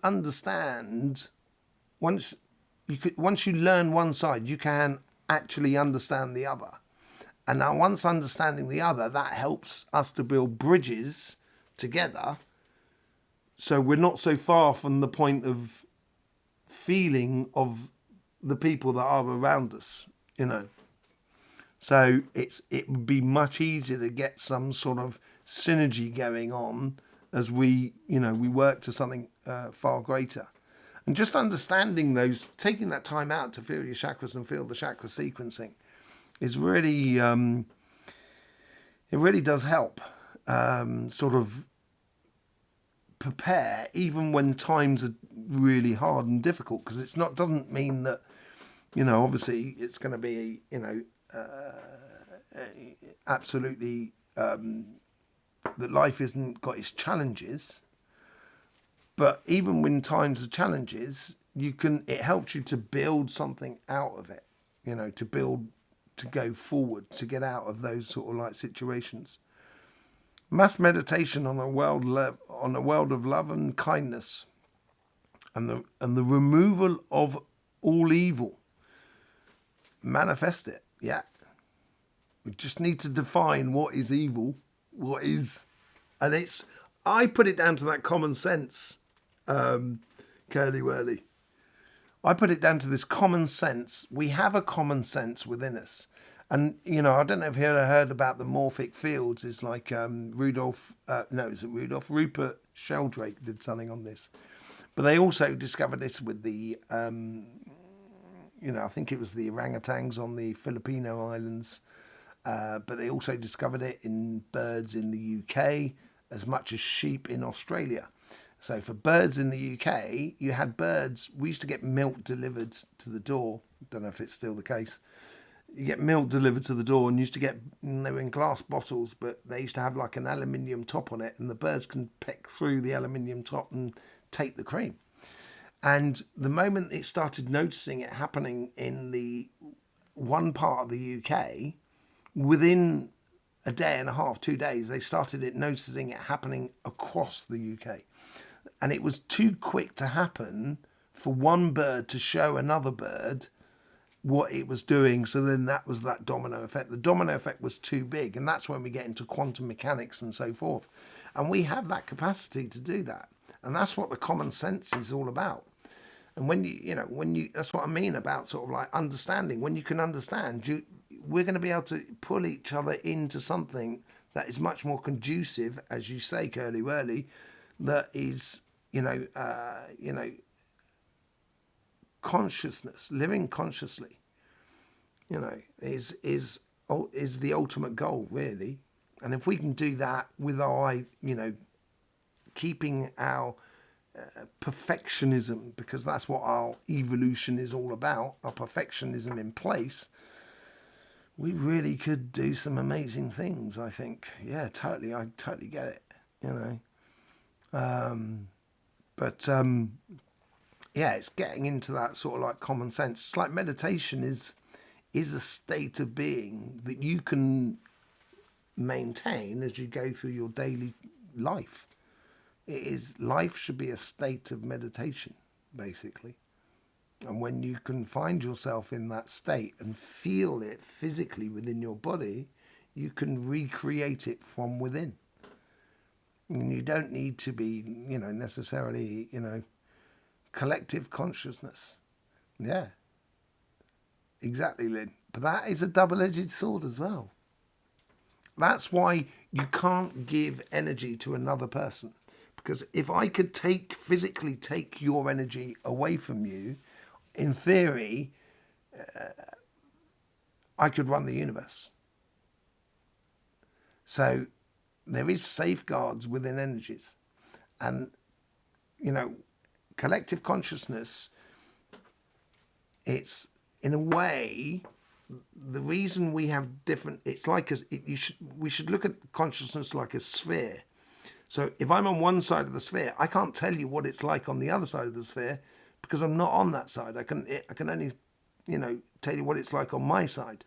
understand once you learn one side, you can actually understand the other. And now once understanding the other, that helps us to build bridges together. So we're not so far from the point of feeling of the people that are around us, So it would be much easier to get some sort of synergy going on as we work to something far greater. And just understanding those, taking that time out to feel your chakras and feel the chakra sequencing is really, it really does help sort of prepare even when times are really hard and difficult, because doesn't mean that, obviously it's going to be, absolutely that life isn't got its challenges. But even when times are challenges, it helps you to build something out of it, to go forward, to get out of those sort of like situations. Mass meditation on a world of love and kindness, and the removal of all evil. Manifest it, yeah. We just need to define what is evil, and I put it down to that common sense, curly whirly. I put it down to this common sense. We have a common sense within us. And, I don't know if you ever heard about the morphic fields. It's like Rupert Sheldrake did something on this. But they also discovered this with the, I think it was the orangutans on the Filipino islands. But they also discovered it in birds in the UK, as much as sheep in Australia. So for birds in the UK, you had birds, we used to get milk delivered to the door. Don't know if it's still the case. You get milk delivered to the door, and they were in glass bottles, but they used to have like an aluminium top on it, and the birds can peck through the aluminium top and take the cream. And the moment it started noticing it happening in the one part of the UK, within a day and a half, 2 days, they started noticing it happening across the UK. And it was too quick to happen for one bird to show another bird what it was doing. So then that was that domino effect. The domino effect was too big. And that's when we get into quantum mechanics and so forth. And we have that capacity to do that. And that's what the common sense is all about. And when that's what I mean about sort of like understanding. When you can understand, we're going to be able to pull each other into something that is much more conducive, as you say, curly whirly, that is, consciousness, living consciously, is the ultimate goal, really. And if we can do that with our, keeping our perfectionism, because that's what our evolution is all about, our perfectionism in place, we really could do some amazing things, I think. Yeah, totally. I totally get it, yeah, it's getting into that sort of like common sense. It's like meditation is a state of being that you can maintain as you go through your daily life. Life should be a state of meditation, basically. And when you can find yourself in that state and feel it physically within your body, you can recreate it from within. And you don't need to be, necessarily, collective consciousness. Yeah, exactly, Lynn. But that is a double-edged sword as well. That's why you can't give energy to another person. Because if I could physically take your energy away from you, in theory, I could run the universe. So there is safeguards within energies. And, collective consciousness, it's, in a way, the reason we have different, it's like we should look at consciousness like a sphere. So if I'm on one side of the sphere, I can't tell you what it's like on the other side of the sphere because I'm not on that side. I can only, tell you what it's like on my side.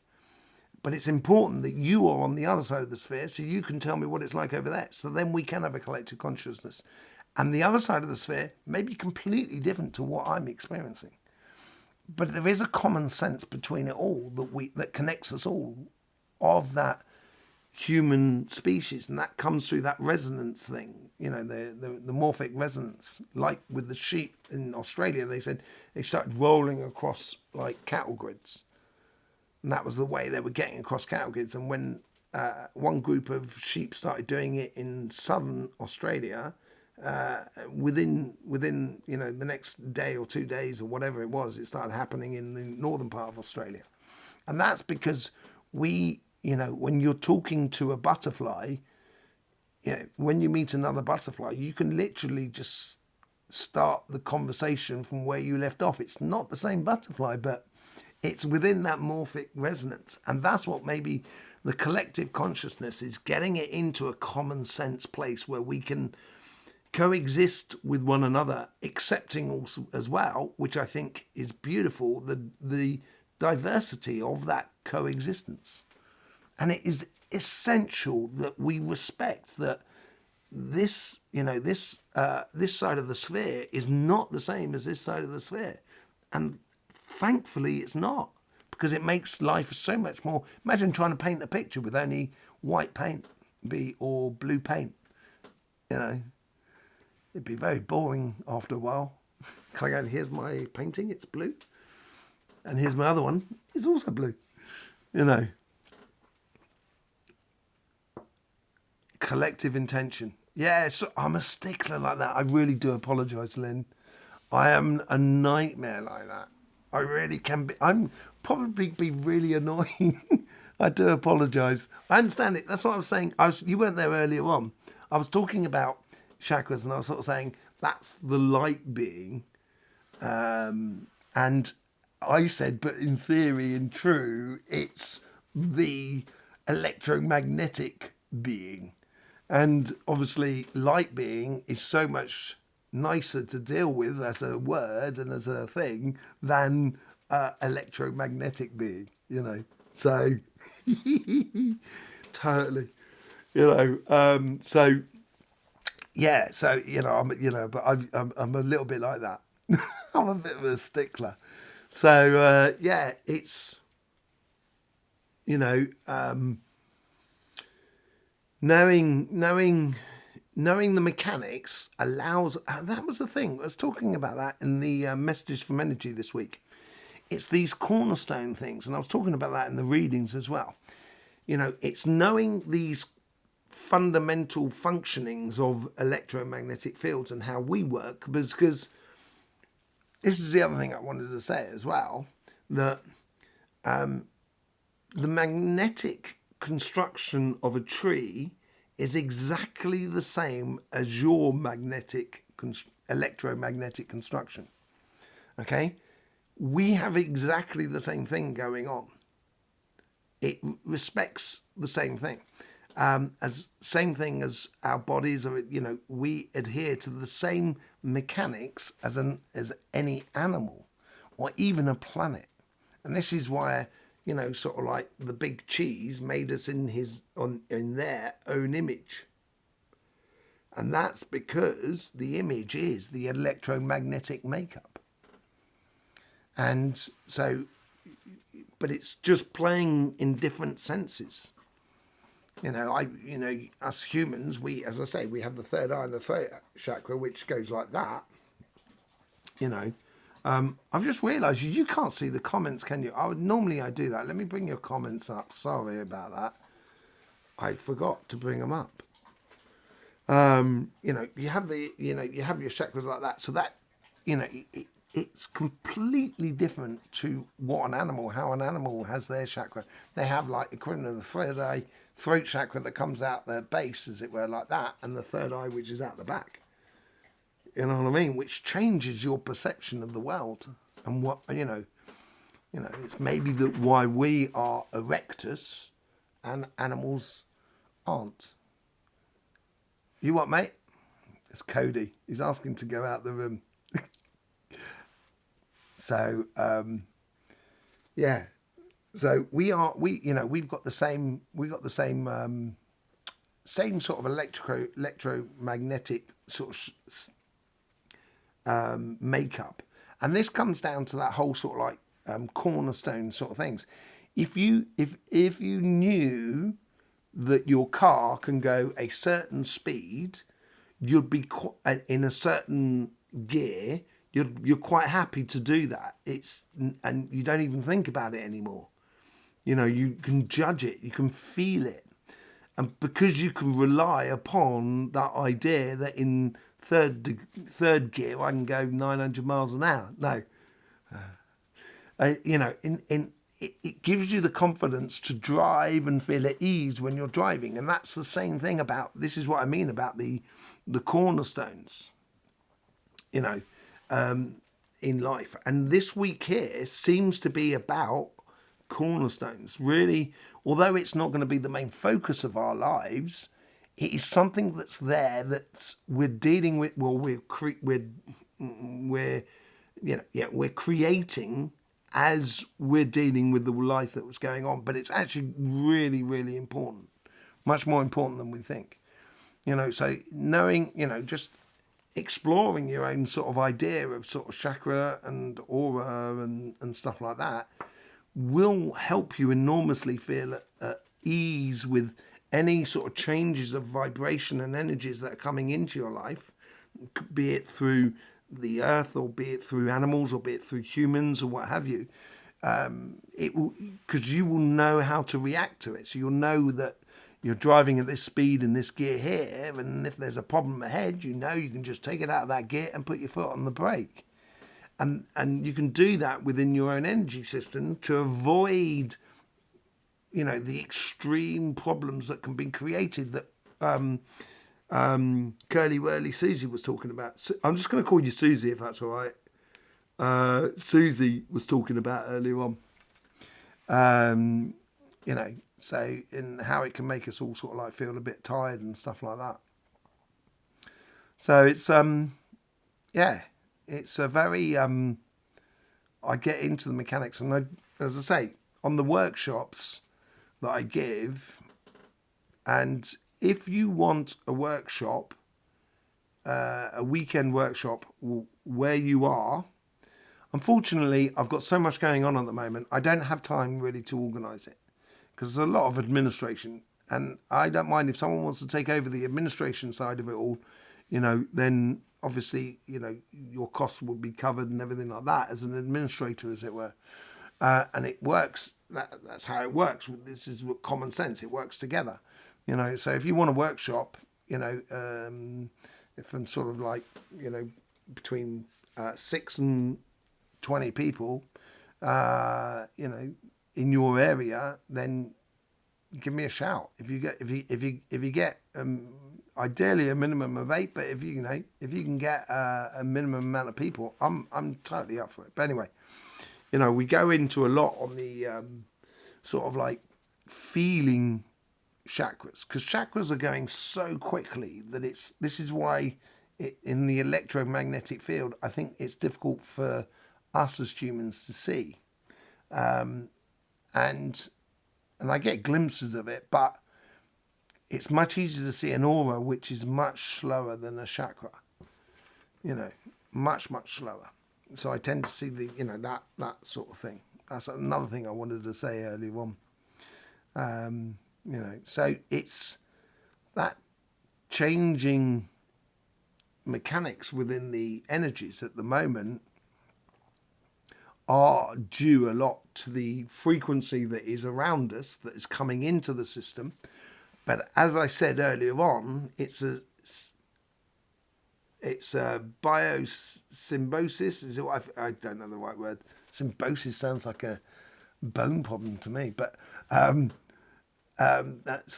But it's important that you are on the other side of the sphere so you can tell me what it's like over there. So then we can have a collective consciousness. And the other side of the sphere may be completely different to what I'm experiencing. But there is a common sense between it all that connects us all of that human species, and that comes through that resonance thing, the morphic resonance. Like with the sheep in Australia, they said they started rolling across like cattle grids, and that was the way they were getting across cattle grids. And when one group of sheep started doing it in southern Australia, within the next day or 2 days or whatever it was, it started happening in the northern part of Australia. And that's because when you're talking to a butterfly, when you meet another butterfly, you can literally just start the conversation from where you left off. It's not the same butterfly, but it's within that morphic resonance. And that's what maybe the collective consciousness is, getting it into a common sense place where we can coexist with one another, accepting also as well, which I think is beautiful, the diversity of that coexistence. And it is essential that we respect that this side of the sphere is not the same as this side of the sphere. And thankfully it's not, because it makes life so much more. Imagine trying to paint a picture with only white paint or blue paint. It'd be very boring after a while. Can I go, here's my painting, it's blue. And here's my other one, it's also blue. Collective intention. Yeah, so I'm a stickler like that. I really do apologise, Lynn. I am a nightmare like that. I really can be. I'm probably be really annoying. I do apologise. I understand it. That's what I was saying. You weren't there earlier on. I was talking about chakras, and I was sort of saying that's the light being, and I said, but in theory, in true, it's the electromagnetic being. And obviously, light being is so much nicer to deal with as a word and as a thing than electromagnetic being, So, totally, so. Yeah, so but I'm a little bit like that. I'm a bit of a stickler. So it's knowing the mechanics allows. That was the thing. I was talking about that in the messages from energy this week. It's these cornerstone things, and I was talking about that in the readings as well. It's knowing these fundamental functionings of electromagnetic fields and how we work, because this is the other thing I wanted to say as well, that the magnetic construction of a tree is exactly the same as your electromagnetic construction. Okay? We have exactly the same thing going on. It respects the same thing. As same thing as our bodies are, we adhere to the same mechanics as any animal or even a planet. And this is why, sort of like the big cheese made us in their own image. And that's because the image is the electromagnetic makeup. And so, but it's just playing in different senses. Us humans, as I say, we have the third eye and the third chakra, which goes like that. I've just realised you can't see the comments, can you? Normally I do that. Let me bring your comments up. Sorry about that. I forgot to bring them up. You have you have your chakras like that. So that, it's completely different to what how an animal has their chakra. They have like equivalent of the third eye, throat chakra that comes out their base, as it were, like that, and the third eye, which is out the back. You know what I mean? Which changes your perception of the world and what, it's maybe that why we are erectus and animals aren't. You what, mate? It's Cody. He's asking to go out the room. So, yeah. So we've got the same, same sort of electromagnetic sort of makeup. And this comes down to that whole sort of like cornerstone sort of things. If you knew that your car can go a certain speed, you'd be in a certain gear. You're quite happy to do that. And you don't even think about it anymore. You can judge it, you can feel it, and because you can rely upon that idea that in third gear I can go 900 miles an hour. No, it gives you the confidence to drive and feel at ease when you're driving. And that's the same thing about, this is what I mean about the cornerstones, in life. And this week here seems to be about cornerstones. Really, although it's not going to be the main focus of our lives, it is something that's there that we're dealing with. Well, we're creating as we're dealing with the life that was going on. But it's actually really, really important, much more important than we think. So knowing, just exploring your own sort of idea of sort of chakra and aura and stuff like that will help you enormously feel at ease with any sort of changes of vibration and energies that are coming into your life, be it through the earth or be it through animals or be it through humans or what have you. It will, because you will know how to react to it. So you'll know that you're driving at this speed in this gear here, and if there's a problem ahead, you can just take it out of that gear and put your foot on the brake. And you can do that within your own energy system to avoid, the extreme problems that can be created that Curly Whirly Susie was talking about. I'm just going to call you Susie if that's all right. Susie was talking about earlier on. So in how it can make us all sort of like feel a bit tired and stuff like that. So it's it's a very I get into the mechanics, and as I say, on the workshops that I give, and if you want a workshop, a weekend workshop where you are, unfortunately I've got so much going on at the moment, I don't have time really to organise it. Because there's a lot of administration, and I don't mind if someone wants to take over the administration side of it all, then obviously, your costs would be covered and everything like that as an administrator, as it were. And it works, that's how it works. This is common sense, it works together. So if you want a workshop, from sort of like, between 6 and 20 people, in your area, then give me a shout. If you get ideally a minimum of 8, but if you can get a minimum amount of people, I'm totally up for it. But anyway, we go into a lot on the sort of like feeling chakras, because chakras are going so quickly that this is why in the electromagnetic field, I think it's difficult for us as humans to see. And I get glimpses of it, but it's much easier to see an aura which is much slower than a chakra. Much slower. So I tend to see the that sort of thing. That's another thing I wanted to say earlier on. So it's that changing mechanics within the energies at the moment are due a lot to the frequency that is around us, that is coming into the system, But as I said earlier on, it's a biosymbiosis. Is it what I don't know the right word. Symbiosis sounds like a bone problem to me, but that's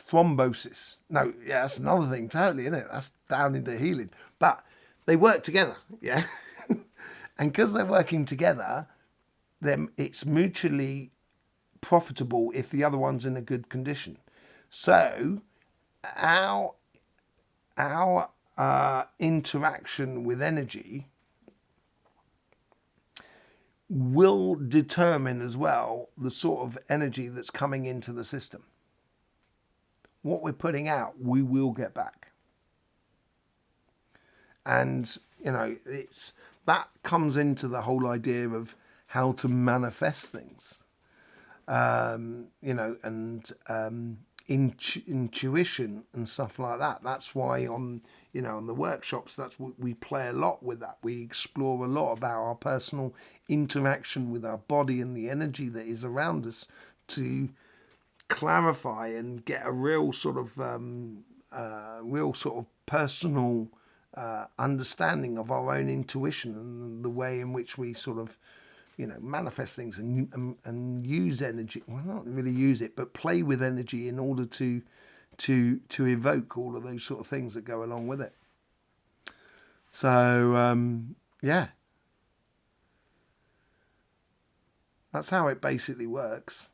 thrombosis. No, yeah, that's another thing totally, isn't it? That's down into healing. But they work together, yeah. And because they're working together, then it's mutually profitable if the other one's in a good condition. So our interaction with energy will determine as well the sort of energy that's coming into the system. What we're putting out, we will get back. And, you know, it's that comes into the whole idea of how to manifest things. You know, and intuition and stuff like that. That's why on the workshops, that's what we play a lot with. That we explore a lot about our personal interaction with our body and the energy that is around us to clarify and get a real sort of personal understanding of our own intuition and the way in which we sort of manifest things and use energy. Well, not really use it, but play with energy in order to evoke all of those sort of things that go along with it. So yeah, that's how it basically works.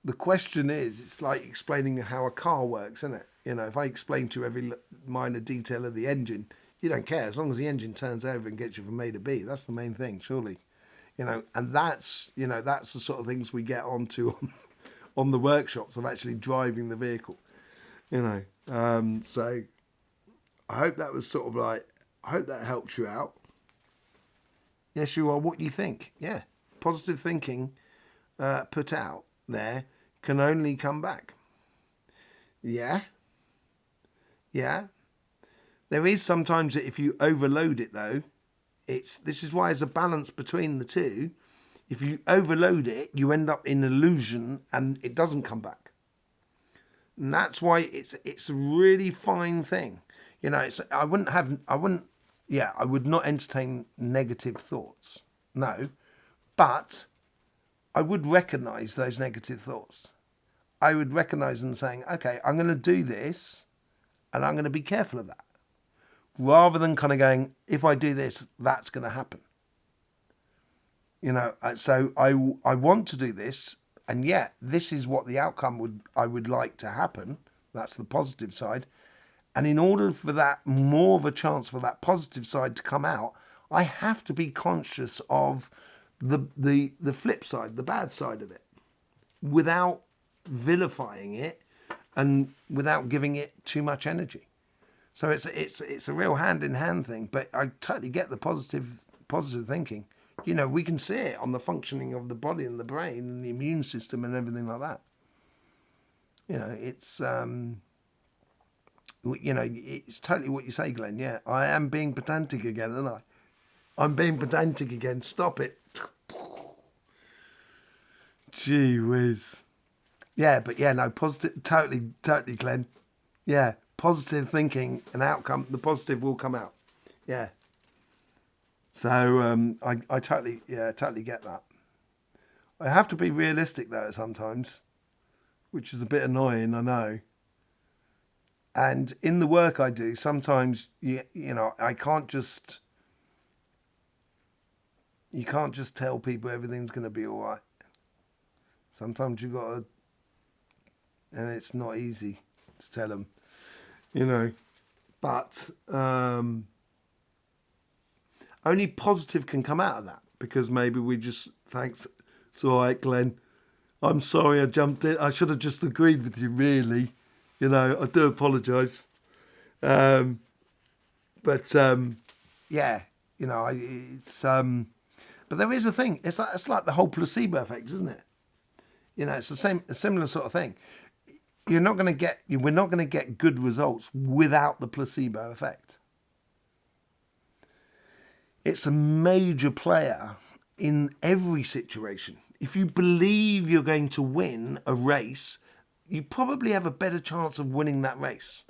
The question is, it's like explaining how a car works, isn't it? If I explain to you every minor detail of the engine, you don't care as long as the engine turns over and gets you from A to B. That's the main thing, surely. And that's the sort of things we get onto on the workshops of actually driving the vehicle. So I hope that was sort of like, I hope that helps you out. Yes, you are. What do you think? Yeah, positive thinking put out there can only come back. Yeah. There is sometimes that if you overload it, though, this is why there's a balance between the two. If you overload it, you end up in illusion and it doesn't come back. And that's why it's a really fine thing. I would not entertain negative thoughts. No. But I would recognize those negative thoughts. I would recognize them saying, okay, I'm going to do this and I'm going to be careful of that. Rather than kind of going, if I do this, that's going to happen. So I want to do this, and yet this is what the outcome I would like to happen. That's the positive side. And in order for that, more of a chance for that positive side to come out, I have to be conscious of the flip side, the bad side of it, without vilifying it and without giving it too much energy. So it's a real hand-in-hand thing, but I totally get the positive thinking. We can see it on the functioning of the body and the brain and the immune system and everything like that. It's it's totally what you say, Glenn. Yeah, I am being pedantic again, aren't I? I'm being pedantic again. Stop it. Gee whiz. Yeah, but yeah, no, positive, totally, Glenn. Yeah. Positive thinking and outcome, the positive will come out. Yeah. So I totally get that. I have to be realistic though sometimes, which is a bit annoying, I know. And in the work I do, sometimes you can't just tell people everything's going to be all right. Sometimes you got to, and it's not easy to tell them. But only positive can come out of that, because maybe we just, thanks, it's all right, Glenn, I'm sorry I jumped in, I should have just agreed with you, really, I do apologise, yeah, it's but there is a thing, it's like the whole placebo effect, isn't it? It's a similar sort of thing. We're not going to get good results without the placebo effect. It's a major player in every situation. If you believe you're going to win a race, you probably have a better chance of winning that race.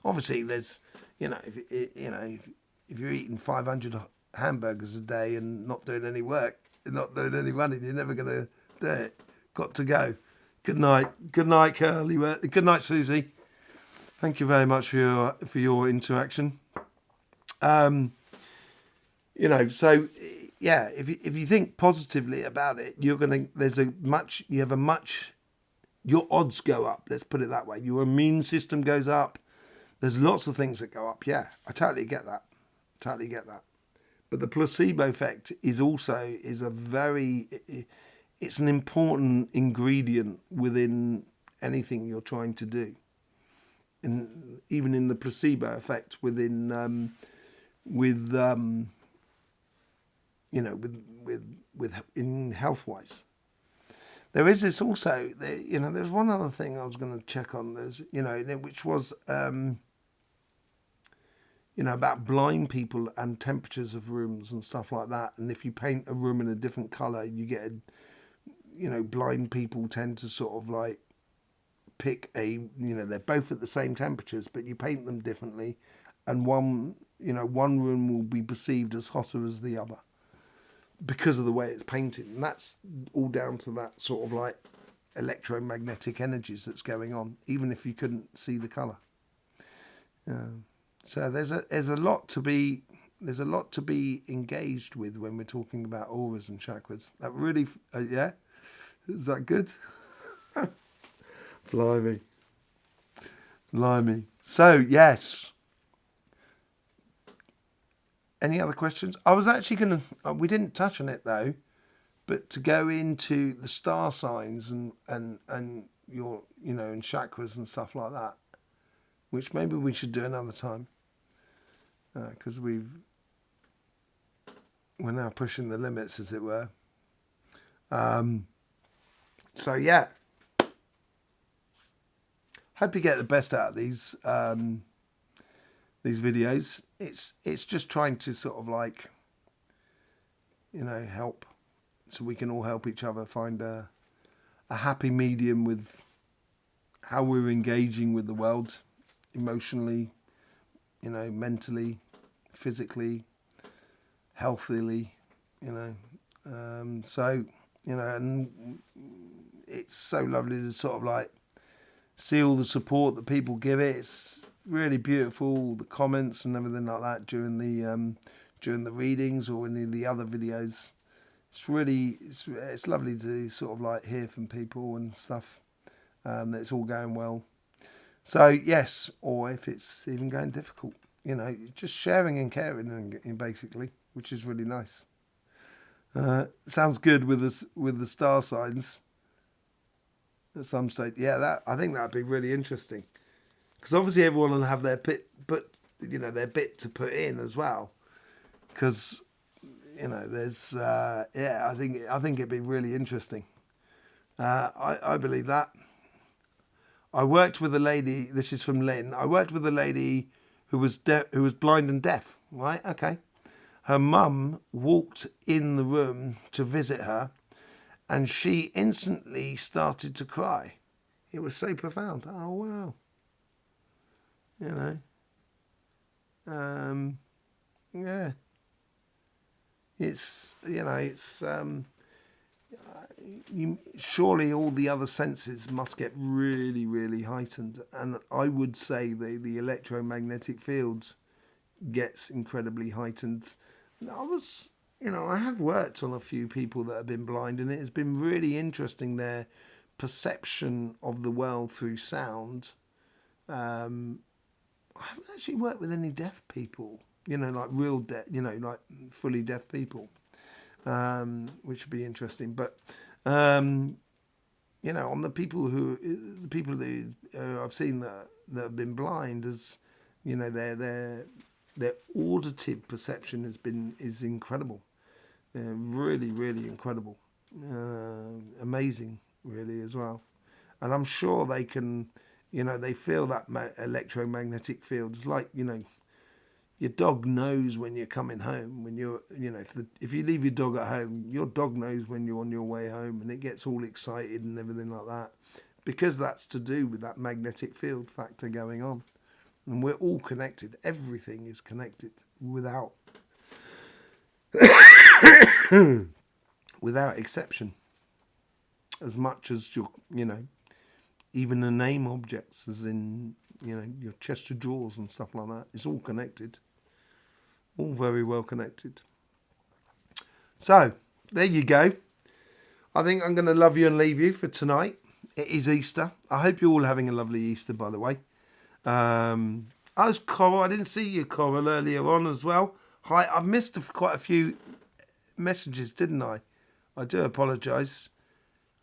Obviously, there's, if you're eating 500 hamburgers a day and not doing any work, not doing any running, you're never going to do it. Got to go. Good night. Good night, Curly. Good night, Susie. Thank you very much for your interaction. So yeah, if you think positively about it, your odds go up. Let's put it that way. Your immune system goes up. There's lots of things that go up. Yeah, I totally get that. But the placebo effect is it's an important ingredient within anything you're trying to do. And even in the placebo effect within in health wise. There is this also, there's one other thing I was going to check on. There's, which was, about blind people and temperatures of rooms and stuff like that. And if you paint a room in a different colour, you get, blind people tend to sort of like pick they're both at the same temperatures, but you paint them differently. And one room will be perceived as hotter as the other because of the way it's painted. And that's all down to that sort of like electromagnetic energies that's going on, even if you couldn't see the colour. So there's a lot to be engaged with when we're talking about auras and chakras. That really, yeah, is that good? Blimey. So yes. Any other questions? I was actually going to, we didn't touch on it though, but to go into the star signs and your, and chakras and stuff like that, which maybe we should do another time, because we're now pushing the limits, as it were. So yeah, hope you get the best out of these videos. It's just trying to sort of like, help, so we can all help each other find a happy medium with how we're engaging with the world, emotionally, mentally, physically, healthily, so, and it's so lovely to sort of like see all the support that people give it. It's really beautiful, the comments and everything like that during the readings or any of the other videos. It's lovely to sort of like hear from people and stuff, that it's all going well. So yes, or if it's even going difficult, just sharing and caring and basically, which is really nice. Sounds good with the star signs at some stage. Yeah, I think that'd be really interesting, because obviously everyone will have their bit to put in as well. Because there's I think it'd be really interesting. I believe that. I worked with a lady. This is from Lynn. I worked with a lady who was blind and deaf. Right? Okay. Her mum walked in the room to visit her, and she instantly started to cry. It was so profound. Oh wow. Yeah. It's surely all the other senses must get really, really heightened, and I would say the electromagnetic fields gets incredibly heightened. I have worked on a few people that have been blind, and it has been really interesting, their perception of the world through sound. I haven't actually worked with any deaf people, like real deaf, like fully deaf people, which would be interesting. But, on the people that I've seen that have been blind, as their auditive perception is incredible, really, really incredible, amazing, really as well. And I'm sure they can. They feel that electromagnetic fields, like, your dog knows when you're coming home. When you're, if you leave your dog at home, your dog knows when you're on your way home, and it gets all excited and everything like that. because that's to do with that magnetic field factor going on. And we're all connected. Everything is connected without without exception. As much as your, even the name objects, as in, your chest of drawers and stuff like that, it's all connected. All very well connected. So, there you go. I think I'm going to love you and leave you for tonight. It is Easter. I hope you're all having a lovely Easter, by the way. I was Coral. I didn't see you, Coral, earlier on as well. Hi, I've missed quite a few messages, didn't I? I do apologise.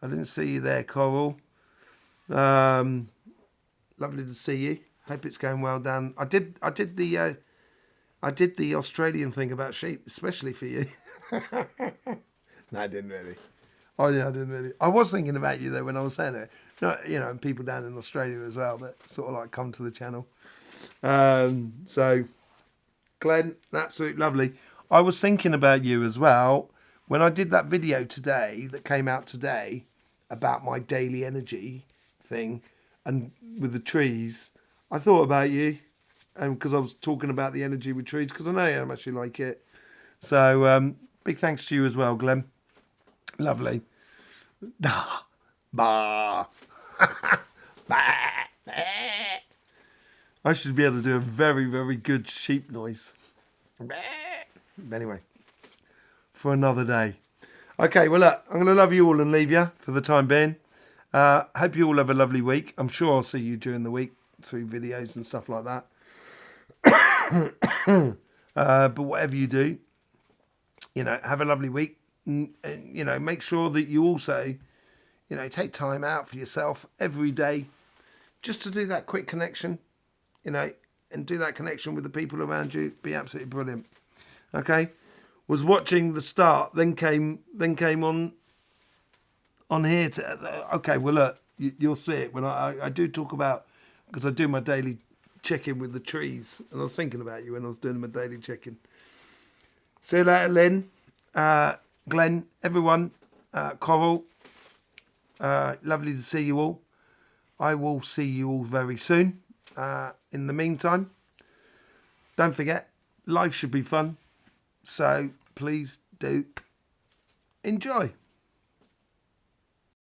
I didn't see you there, Coral. Lovely to see you. Hope it's going well down. I did the Australian thing about sheep, especially for you. No, I didn't really. Oh yeah, I didn't really. I was thinking about you though when I was saying it. And people down in Australia as well that sort of like come to the channel. So, Glenn, absolutely lovely. I was thinking about you as well when I did that video today that came out today about my daily energy thing and with the trees. I thought about you, and because I was talking about the energy with trees, because I know how much you like it. So, big thanks to you as well, Glenn. Lovely. Bah. Bah. I should be able to do a very, very good sheep noise. Anyway, for another day. Okay, well, look, I'm going to love you all and leave you for the time being. Hope you all have a lovely week. I'm sure I'll see you during the week through videos and stuff like that. But whatever you do, have a lovely week. And, make sure that you also, take time out for yourself every day just to do that quick connection, and do that connection with the people around you. Be absolutely brilliant. Okay? Was watching the start, then came on here to, okay, well, look, you'll see it when I do talk about, because I do my daily check-in with the trees, and I was thinking about you when I was doing my daily check-in. See you later, Lynn, Glenn, everyone, Coral, lovely to see you all. I will see you all very soon. In the meantime, don't forget, life should be fun, so please do enjoy.